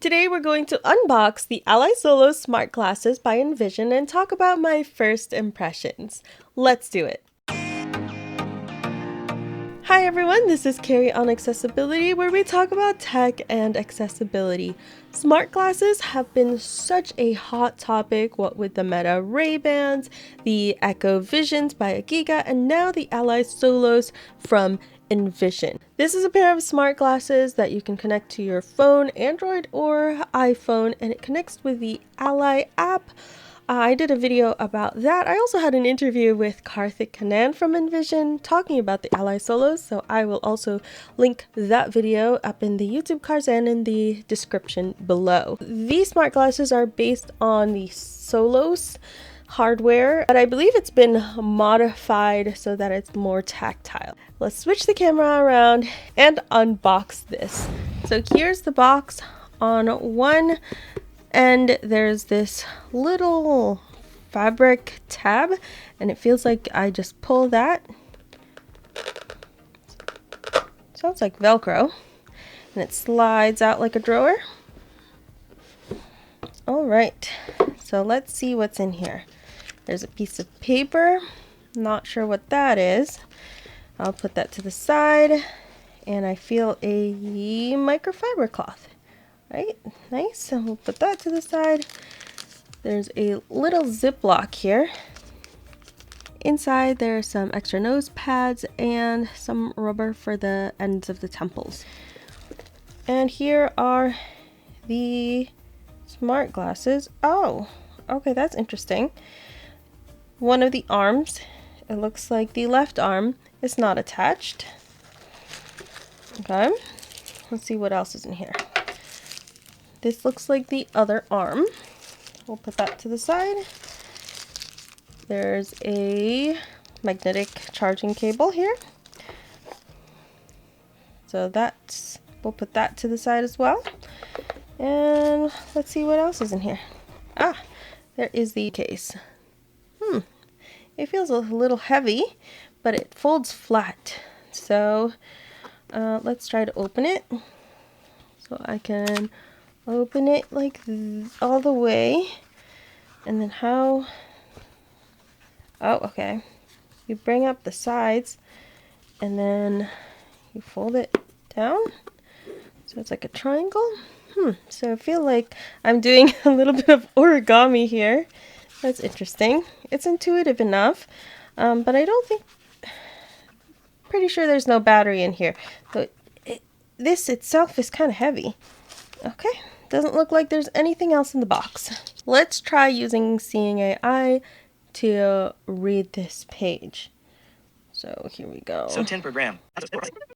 Today we're going to unbox the Ally Solo Smart Glasses by Envision and talk about my first impressions. Let's do it! Hi everyone, this is Carrie on Accessibility, where we talk about tech and accessibility. Smart glasses have been such a hot topic, what with the Meta Ray-Bans, the Echo Visions by Agiga, and now the Ally Solos from Envision. This is a pair of smart glasses that you can connect to your phone, Android or iPhone, and it connects with the Ally app. I did a video about that. I also had an interview with Karthik from Envision talking about the Ally Solos, so I will also link that video up in the YouTube cards and in the description below. These smart glasses are based on the Solos hardware, but I believe it's been modified so that it's more tactile. Let's switch the camera around and unbox this. So here's the box. On one end there's this little fabric tab, and it feels like I just pull that. Sounds like Velcro, and it slides out like a drawer. Alright, so let's see what's in here. There's a piece of paper, not sure what that is. I'll put that to the side, and I feel a microfiber cloth. Right, nice. So we'll put that to the side. There's a little Ziploc here. Inside there are some extra nose pads and some rubber for the ends of the temples. And here are the smart glasses. Oh, okay, that's interesting. One of the arms, it looks like the left arm is not attached. Okay, let's see what else is in here. This looks like the other arm. We'll put that to the side. There's a magnetic charging cable here. So we'll put that to the side as well. And let's see what else is in here. Ah, there is the case. It feels a little heavy, but it folds flat. So let's try to open it. So I can open it like all the way, and then oh, okay. You bring up the sides, and then you fold it down, so it's like a triangle. So I feel like I'm doing a little bit of origami here. That's interesting. It's intuitive enough, but I don't think, pretty sure there's no battery in here. So this itself is kind of heavy. Okay. Doesn't look like there's anything else in the box. Let's try using Seeing AI to read this page. So here we go. So 10 per gram.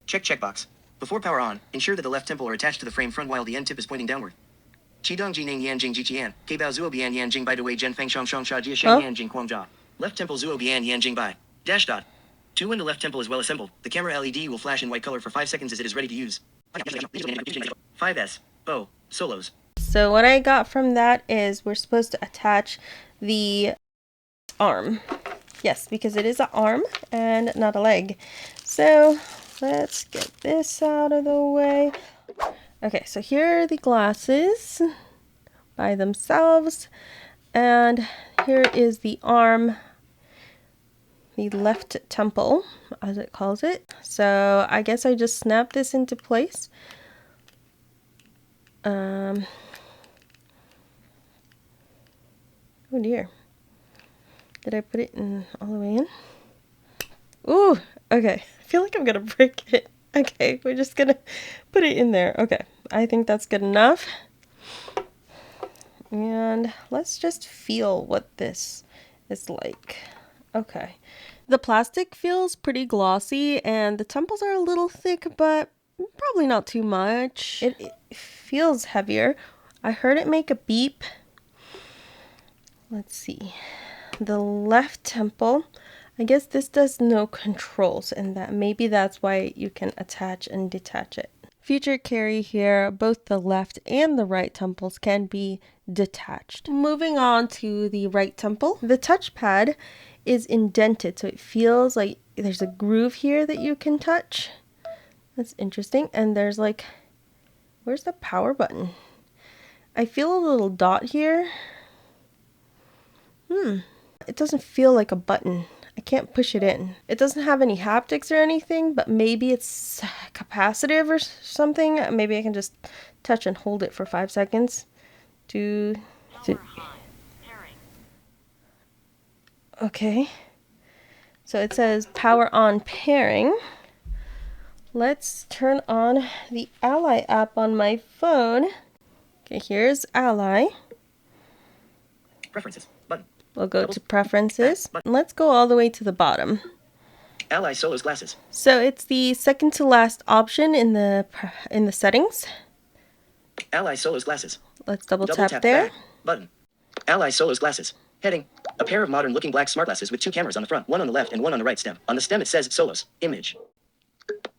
Checkbox. Before power on, ensure that the left temple are attached to the frame front while the end tip is pointing downward. Qidong Ji Ning Yan Jing Ji Qian. Ke Bao Zuo Bian Yan Jing Bai Dui Zhen Feng Shang Shang Sha Jia Shang Yan Jing Quang Jia. Left temple Zuo Bian Yan Jing Bai. Dash dot. When the left temple is well assembled, the camera LED will flash in white color for 5 seconds as it is ready to use. 5S. O. Solos. So what I got from that is we're supposed to attach the arm. Yes, because it is an arm and not a leg. So let's get this out of the way. Okay, so here are the glasses by themselves. And here is the arm, the left temple, as it calls it. So I guess I just snap this into place. Oh dear. Did I put it in all the way in? Ooh, okay. I feel like I'm gonna break it. Okay, we're just gonna put it in there. Okay, I think that's good enough. And let's just feel what this is like. Okay. The plastic feels pretty glossy and the temples are a little thick, but probably not too much. It feels heavier. I heard it make a beep. Let's see. The left temple, I guess this does no controls, and that maybe that's why you can attach and detach it. Future Carrie here, both the left and the right temples can be detached. Moving on to the right temple, the touchpad is indented, so it feels like there's a groove here that you can touch. That's interesting. And there's like, where's the power button? I feel a little dot here. It doesn't feel like a button. I can't push it in. It doesn't have any haptics or anything, but maybe it's capacitive or something. Maybe I can just touch and hold it for 5 seconds. Okay. So it says power on pairing. Let's turn on the Ally app on my phone. Okay, here's Ally. Preferences. Button. We'll go to preferences. Let's go all the way to the bottom. Ally Solos glasses. So it's the second to last option in the settings. Ally Solos glasses. Let's double tap there. Back. Button. Ally Solos glasses. Heading. A pair of modern looking black smart glasses with 2 cameras on the front, one on the left and one on the right stem. On the stem it says Solos. Image.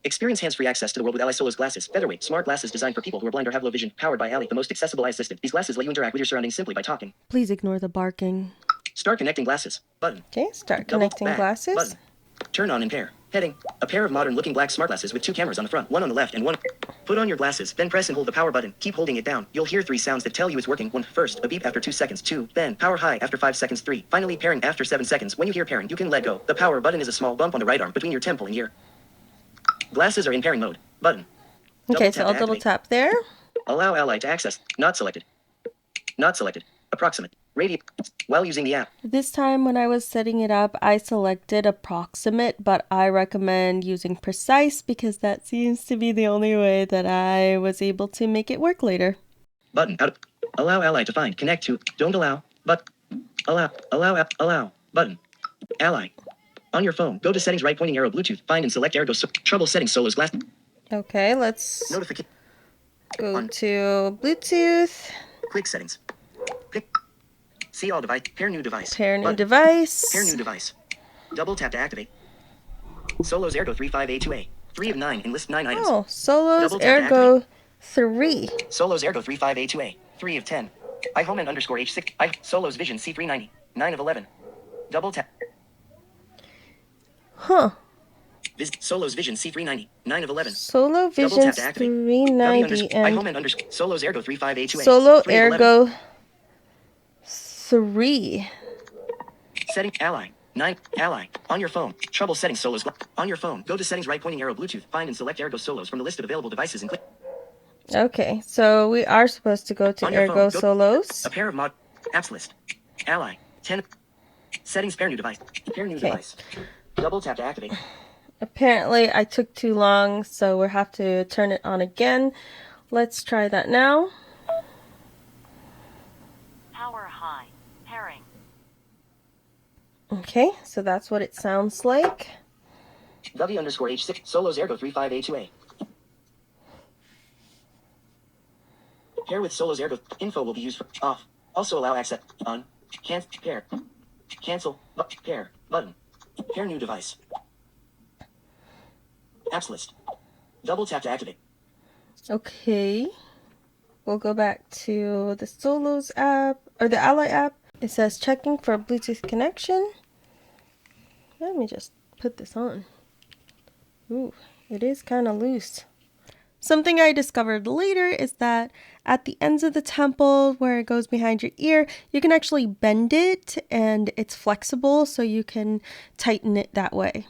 Experience hands-free access to the world with Ally Solos glasses. Featherweight, smart glasses designed for people who are blind or have low vision. Powered by Ally, the most accessible eye assistant. These glasses let you interact with your surroundings simply by talking. Please ignore the barking. Start connecting glasses. Button. Okay, start connecting glasses. Button. Turn on and pair. Heading. A pair of modern looking black smart glasses with 2 cameras on the front, one on the left and one. Put on your glasses, then press and hold the power button. Keep holding it down. You'll hear 3 sounds that tell you it's working. 1. First, a beep after 2 seconds. 2. Then, power high after 5 seconds. 3. Finally, pairing after 7 seconds. When you hear pairing, you can let go. The power button is a small bump on the right arm between your temple and ear. Glasses are in pairing mode. Button. Okay, so I'll double tap there. Allow Ally to access. Not selected. Not selected. Approximate. Radio. While using the app. This time when I was setting it up, I selected approximate, but I recommend using precise because that seems to be the only way that I was able to make it work later. Button. Out. Allow Ally to find. Connect to. Don't allow. But. Allow. Allow. App. Allow. Button. Ally. On your phone, go to settings, right pointing arrow, Bluetooth, find and select Ergo. Trouble settings, Solos glass. Okay, let's Notification. go to Bluetooth. Quick settings. Pick. See all device. Pair new device. Pair new Button. device. Pair new device. Double tap to activate. Solos Ergo 35A2A. 3 of 9 and list 9 items. Oh, Solos Double tap to Ergo 3. Solos Ergo 35A2A. 3 of 10. iHomeN underscore H6. Solos Vision C390. 9 of 11. Double tap. Huh. Solos Vision C390. 9 of 11. Solo Vision 390 and iHomeN underscore Solos Ergo 35A2A. Solo Ergo 3. Setting Ally. 9. Ally. On your phone. Trouble settings Solos. On your phone. Go to settings, right pointing arrow, Bluetooth. Find and select Ergo Solos from the list of available devices and click. Okay, so we are supposed to go to Ergo Solos. A pair of apps list. Ally. 10. Settings, pair new device. Pair new device. Double tap to activate. Apparently I took too long, so we'll have to turn it on again. Let's try that now. Power high. Pairing. Okay, so that's what it sounds like. W underscore H6. Solos Ergo 35A2A. Pair with Solos Ergo. Info will be used for off. Also allow access. On. Cancel. Pair. Cancel. Pair. Button. Pair new device. Apps list. Double tap to activate. Okay. We'll go back to the Solos app, or the Ally app. It says checking for a Bluetooth connection. Let me just put this on. Ooh, it is kind of loose. Something I discovered later is that at the ends of the temple where it goes behind your ear, you can actually bend it and it's flexible so you can tighten it that way.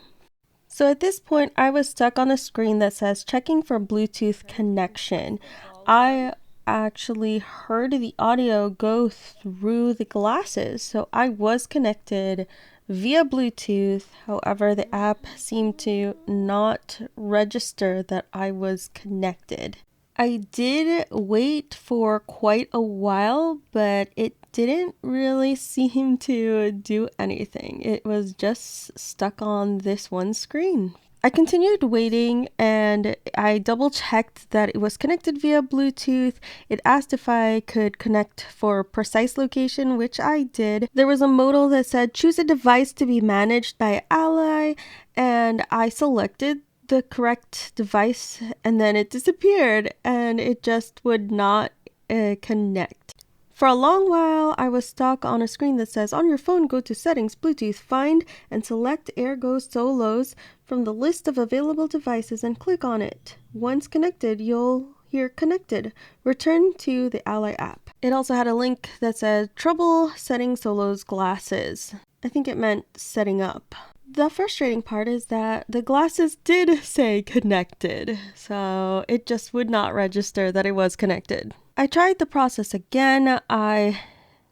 So at this point, I was stuck on a screen that says checking for Bluetooth connection. I actually heard the audio go through the glasses, so I was connected via Bluetooth. However, the app seemed to not register that I was connected. I did wait for quite a while, but it didn't really seem to do anything. It was just stuck on this one screen. I continued waiting and I double checked that it was connected via Bluetooth. It asked if I could connect for precise location, which I did. There was a modal that said choose a device to be managed by Ally, and I selected the correct device and then it disappeared and it just would not connect. For a long while, I was stuck on a screen that says, on your phone, go to settings, Bluetooth, find and select Ergo Solos from the list of available devices and click on it. Once connected, you'll You're connected. Return to the Ally app. It also had a link that said trouble setting Solo's glasses. I think it meant setting up. The frustrating part is that the glasses did say connected, so it just would not register that it was connected. I tried the process again. I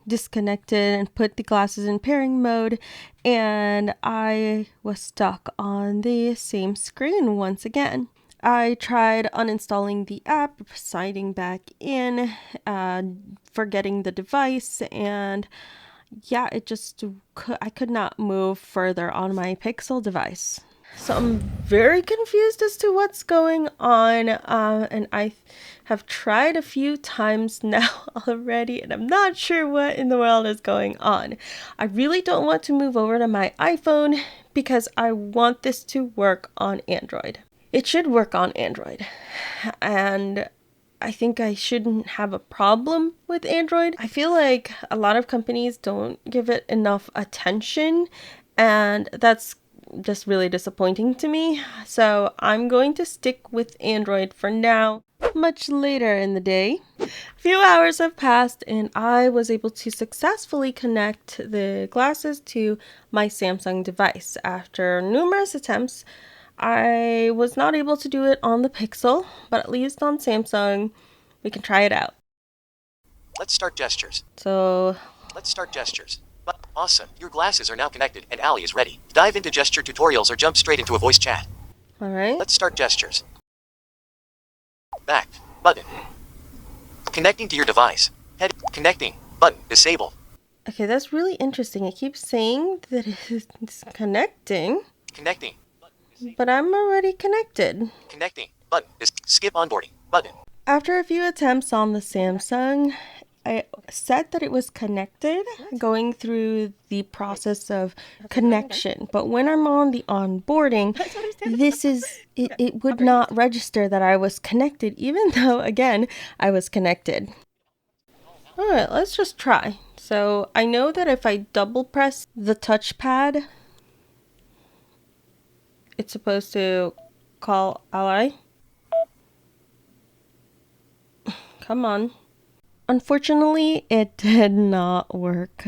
disconnected and put the glasses in pairing mode, and I was stuck on the same screen once again. I tried uninstalling the app, signing back in, forgetting the device, and yeah, I could not move further on my Pixel device. So I'm very confused as to what's going on, and I have tried a few times now already, and I'm not sure what in the world is going on. I really don't want to move over to my iPhone because I want this to work on Android. It should work on Android, and I think I shouldn't have a problem with Android. I feel like a lot of companies don't give it enough attention, and that's just really disappointing to me. So I'm going to stick with Android for now. Much later in the day, a few hours have passed and I was able to successfully connect the glasses to my Samsung device. After numerous attempts, I was not able to do it on the Pixel, but at least on Samsung, we can try it out. Let's start gestures. Let's start gestures. Awesome. Your glasses are now connected and Ally is ready. Dive into gesture tutorials or jump straight into a voice chat. Alright. Let's start gestures. Back. Button. Connecting to your device. Head. Connecting. Button. Disable. Okay, that's really interesting. It keeps saying that it's connecting. Connecting. But I'm already connected. Connecting. Button. Skip onboarding. Button. After a few attempts on the Samsung, I said that it was connected, going through the process of connection. But when I'm on the onboarding, it would not register that I was connected, even though, again, I was connected. Alright, let's just try. So I know that if I double press the touchpad, it's supposed to call Ally. Come on. Unfortunately, it did not work.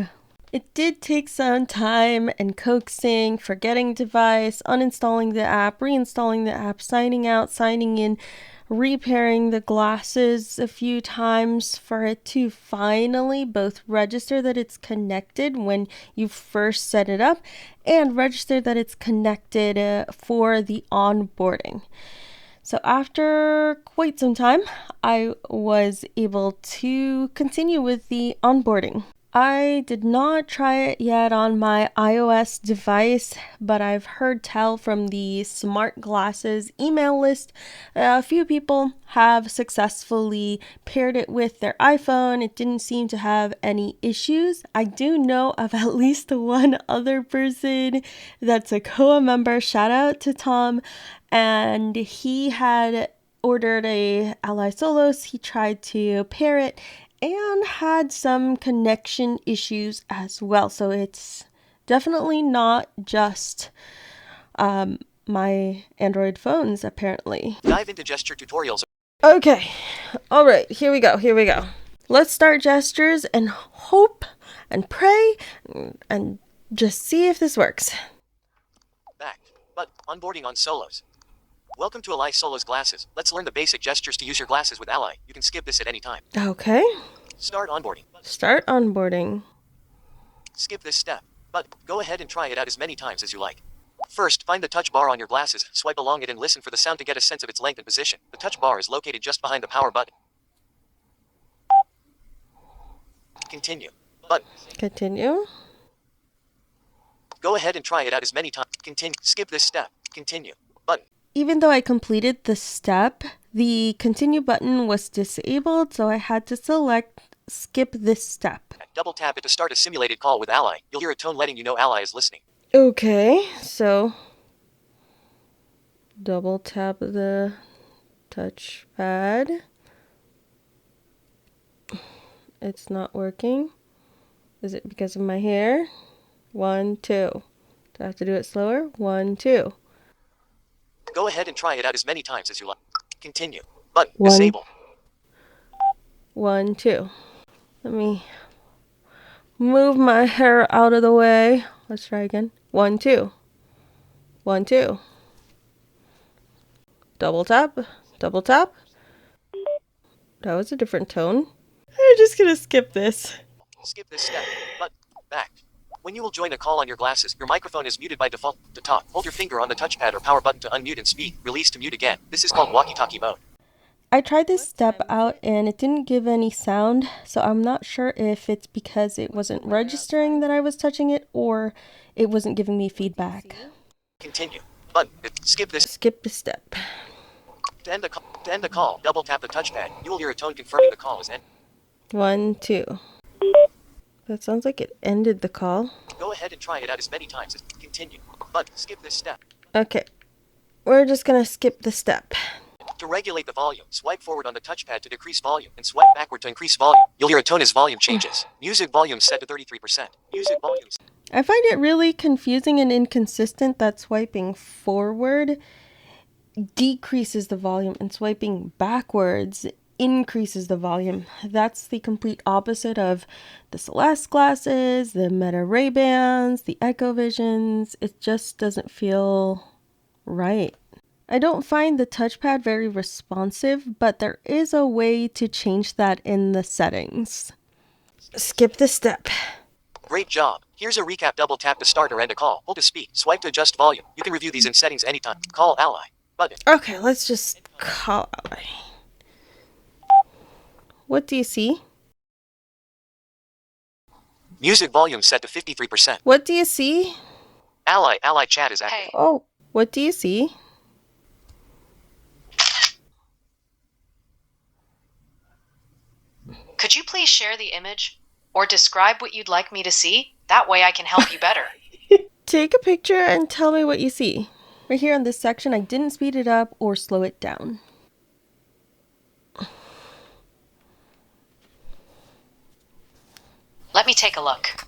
It did take some time and coaxing, forgetting device, uninstalling the app, reinstalling the app, signing out, signing in, repairing the glasses a few times for it to finally both register that it's connected when you first set it up and register that it's connected for the onboarding. So after quite some time, I was able to continue with the onboarding. I did not try it yet on my iOS device, but I've heard tell from the smart glasses email list, a few people have successfully paired it with their iPhone. It didn't seem to have any issues. I do know of at least one other person that's a CoA member. Shout out to Tom. And he had ordered a Ally Solos. He tried to pair it and had some connection issues as well. So it's definitely not just my Android phones, apparently. Dive into gesture tutorials. Okay. All right. Here we go. Let's start gestures and hope and pray and just see if this works. Back. But onboarding on Solos. Welcome to Ally Solos glasses. Let's learn the basic gestures to use your glasses with Ally. You can skip this at any time. Okay. Start onboarding. Start onboarding. Skip this step, but go ahead and try it out as many times as you like. First, find the touch bar on your glasses, swipe along it and listen for the sound to get a sense of its length and position. The touch bar is located just behind the power button. Continue. Button. Continue. Go ahead and try it out as many times. Continue. Skip this step. Continue. Button. Even though I completed the step, the continue button was disabled, so I had to select skip this step. Double tap it to start a simulated call with Ally. You'll hear a tone letting you know Ally is listening. Okay, so double tap the touchpad. It's not working. Is it because of my hair? 1, 2. Do I have to do it slower? 1, 2. Go ahead and try it out as many times as you like. Continue. Button. 1, Disable. 1, 2. Let me move my hair out of the way. Let's try again. 1, 2. 1, 2. Double tap. Double tap. That was a different tone. I'm just gonna skip this. Skip this step. Button. Back. When you will join a call on your glasses, your microphone is muted by default. To talk, hold your finger on the touchpad or power button to unmute and speak. Release to mute again. This is called walkie-talkie mode. I tried this step out and it didn't give any sound, so I'm not sure if it's because it wasn't registering that I was touching it or it wasn't giving me feedback. Continue. Button. Skip this. Skip the step. To end the call, double tap the touchpad. You will hear a tone confirming the call is ended. 1, 2. That sounds like it ended the call. Go ahead and try it out as many times as continue. Button. Skip this step. Okay. We're just gonna skip the step. To regulate the volume, swipe forward on the touchpad to decrease volume and swipe backward to increase volume. You'll hear a tone as volume changes. Music volume set to 33%. Music volume. I find it really confusing and inconsistent that swiping forward decreases the volume and swiping backwards increases the volume. That's the complete opposite of the Celeste glasses, the Meta Ray-Bans, the Echo Visions. It just doesn't feel right. I don't find the touchpad very responsive, but there is a way to change that in the settings. Skip the step. Great job. Here's a recap. Double tap to start or end a call. Hold to speak. Swipe to adjust volume. You can review these in settings anytime. Call Ally. Button. Okay, let's just call Ally. What do you see? Music volume set to 53%. What do you see? Ally chat is active. Hey. Oh, what do you see? Could you please share the image? Or describe what you'd like me to see? That way I can help you better. Take a picture and tell me what you see. Right here in this section, I didn't speed it up or slow it down. Let me take a look.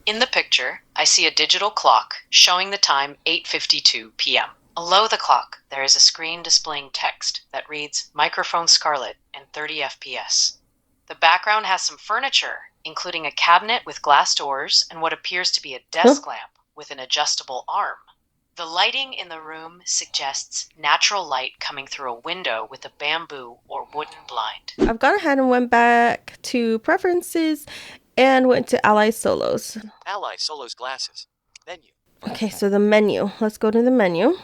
In the picture, I see a digital clock showing the time 8:52 p.m. Below the clock, there is a screen displaying text that reads Microphone Scarlet and 30 FPS. The background has some furniture, including a cabinet with glass doors and what appears to be a desk lamp with an adjustable arm. The lighting in the room suggests natural light coming through a window with a bamboo or wooden blind. I've gone ahead and went back to preferences and went to Ally Solos. Ally Solos glasses. Menu. Okay, so the menu. Let's go to the menu.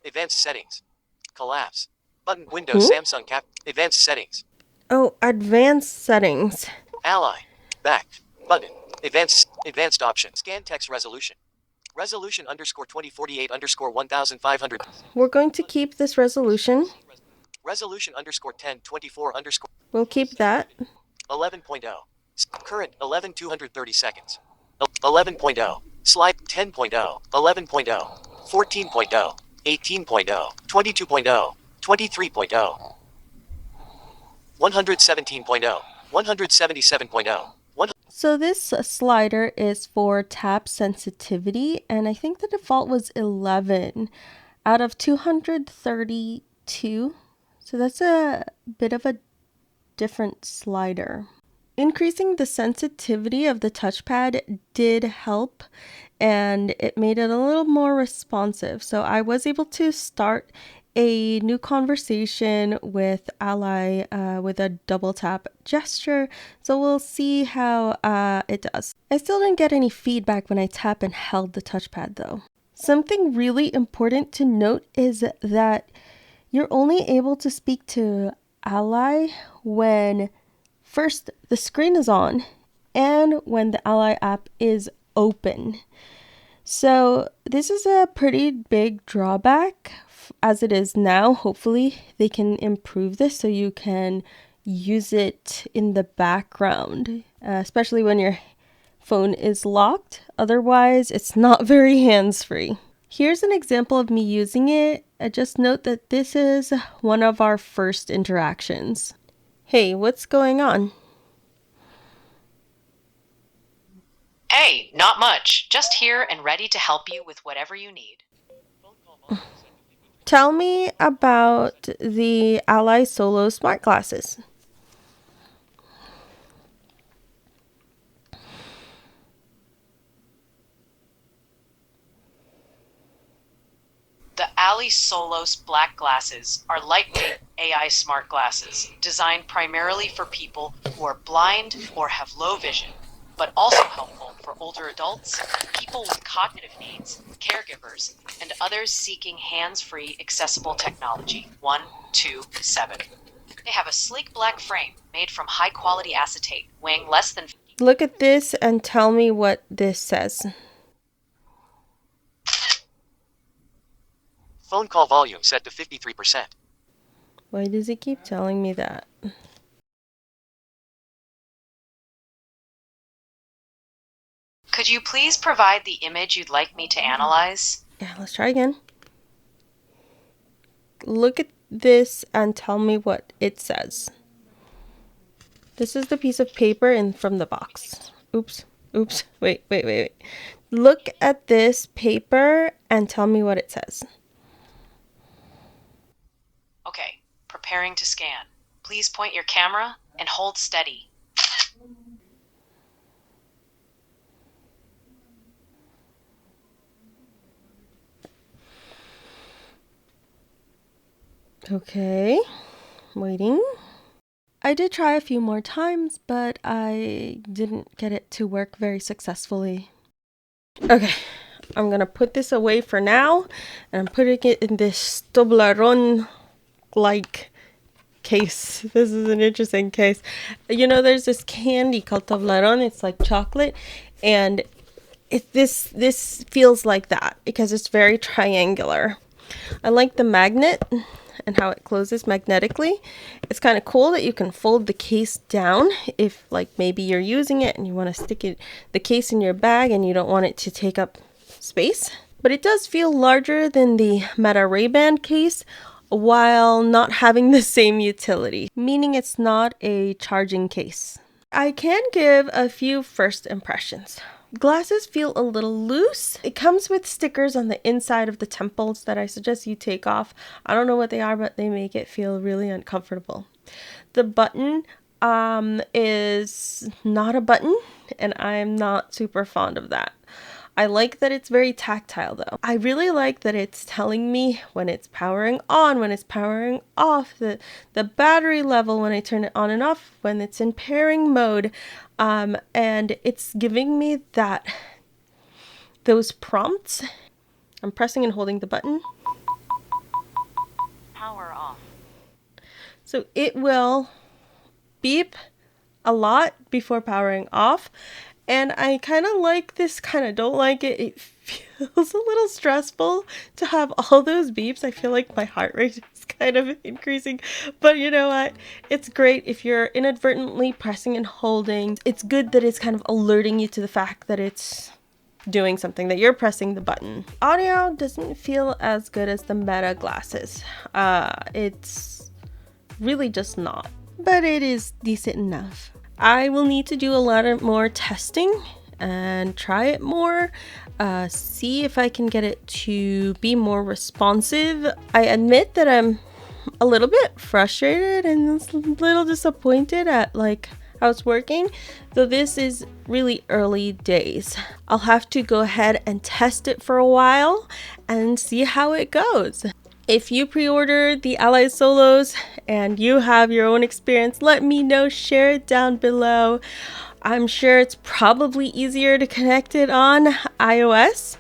Advanced settings. Collapse. Button. Windows. Samsung cap. Advanced settings. Oh, advanced settings. Ally. Back. Button. Advanced options. Scan text resolution. Resolution _2048 _1500. We're going to keep this resolution. Resolution _1024 We'll keep that. 11.0. Current 11,230 seconds. 11.0. Slide 10.0. 11.0. 14.0. 18.0. 22.0. 23.0. 117.0. 177.0. So this slider is for tap sensitivity, and I think the default was 11 out of 232. So that's a bit of a different slider. Increasing the sensitivity of the touchpad did help, and it made it a little more responsive. So I was able to start a new conversation with Ally with a double tap gesture. So we'll see how it does. I still didn't get any feedback when I tap and held the touchpad though. Something really important to note is that you're only able to speak to Ally when first the screen is on and when the Ally app is open. So this is a pretty big drawback as it is now. Hopefully they can improve this so you can use it in the background, especially when your phone is locked. Otherwise, it's not very hands-free. Here's an example of me using it. Just note that this is one of our first interactions. Hey, what's going on? Hey, not much. Just here and ready to help you with whatever you need. Tell me about the Ally Solo smart glasses. The Ally Solos black glasses are lightweight AI smart glasses designed primarily for people who are blind or have low vision, but also helpful for older adults, people with cognitive needs, caregivers, and others seeking hands-free accessible technology. 127. They have a sleek black frame made from high-quality acetate, weighing less than... Look at this and tell me what this says. Phone call volume set to 53%. Why does it keep telling me that? Could you please provide the image you'd like me to analyze? Yeah, let's try again. Look at this and tell me what it says. This is the piece of paper from the box. Oops. Wait. Look at this paper and tell me what it says. Okay, preparing to scan. Please point your camera and hold steady. Okay, waiting. I did try a few more times, but I didn't get it to work very successfully. Okay, I'm gonna put this away for now, and I'm putting it in this Toblerone-like case. This is an interesting case. You know, there's this candy called Toblerone. It's like chocolate, and this feels like that because it's very triangular. I like the magnet and how it closes magnetically. It's kind of cool that you can fold the case down if like maybe you're using it and you want to stick the case in your bag and you don't want it to take up space. But it does feel larger than the Meta Ray-Ban case while not having the same utility, meaning it's not a charging case. I can give a few first impressions. Glasses feel a little loose. It comes with stickers on the inside of the temples that I suggest you take off. I don't know what they are, but they make it feel really uncomfortable. The button is not a button, and I'm not super fond of that. I like that it's very tactile though. I really like that it's telling me when it's powering on, when it's powering off, the battery level when I turn it on and off, when it's in pairing mode, and it's giving me those prompts. I'm pressing and holding the button. Power off. So it will beep a lot before powering off. And I kind of like this, kind of don't like it. It feels a little stressful to have all those beeps. I feel like my heart rate is kind of increasing. But you know what? It's great if you're inadvertently pressing and holding. It's good that it's kind of alerting you to the fact that it's doing something, that you're pressing the button. Audio doesn't feel as good as the Meta glasses. It's really just not. But it is decent enough. I will need to do a lot more testing and try it more, see if I can get it to be more responsive. I admit that I'm a little bit frustrated and a little disappointed at like how it's working, though this is really early days. I'll have to go ahead and test it for a while and see how it goes. If you pre-ordered the Ally Solos and you have your own experience, let me know, share it down below. I'm sure it's probably easier to connect it on iOS,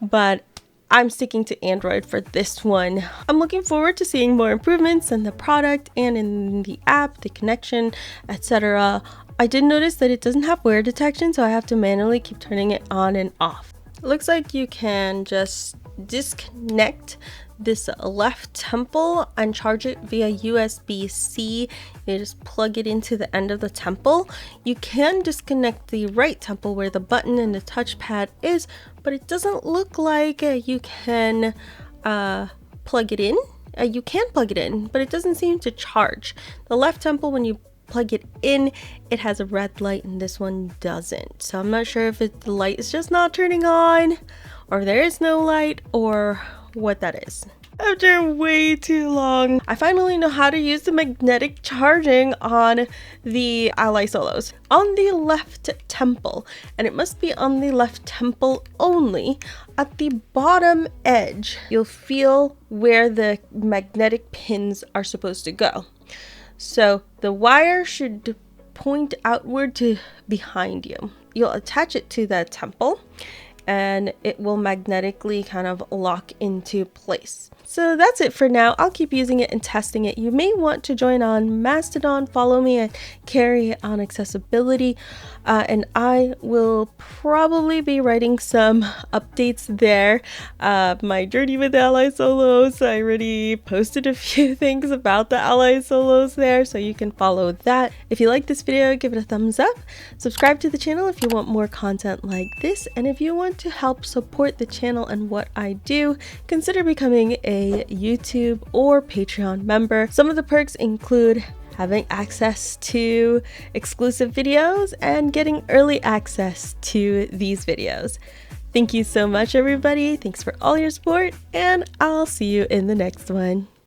but I'm sticking to Android for this one. I'm looking forward to seeing more improvements in the product and in the app, the connection, etc. I did notice that it doesn't have wear detection, so I have to manually keep turning it on and off. It looks like you can just disconnect this left temple and charge it via USB-C. You just plug it into the end of the temple. You can disconnect the right temple where the button and the touchpad is, but it doesn't look like you can plug it in. You can plug it in, but it doesn't seem to charge. The left temple, when you plug it in, it has a red light and this one doesn't. So I'm not sure if the light is just not turning on, or there is no light, or what that is. After way too long, I finally know how to use the magnetic charging on the ally solos. On the left temple, and it must be on the left temple only, at the bottom edge, you'll feel where the magnetic pins are supposed to go. So the wire should point outward to behind you. You'll attach it to the temple and it will magnetically kind of lock into place. So that's it for now. I'll keep using it and testing it. You may want to join on Mastodon. Follow me at Carrie on Accessibility. And I will probably be writing some updates there. My journey with the Ally Solos. I already posted a few things about the Ally Solos there, so you can follow that. If you like this video, give it a thumbs up. Subscribe to the channel if you want more content like this. And if you want to help support the channel and what I do, consider becoming a YouTube or Patreon member. Some of the perks include having access to exclusive videos and getting early access to these videos. Thank you so much, everybody. Thanks for all your support, and I'll see you in the next one.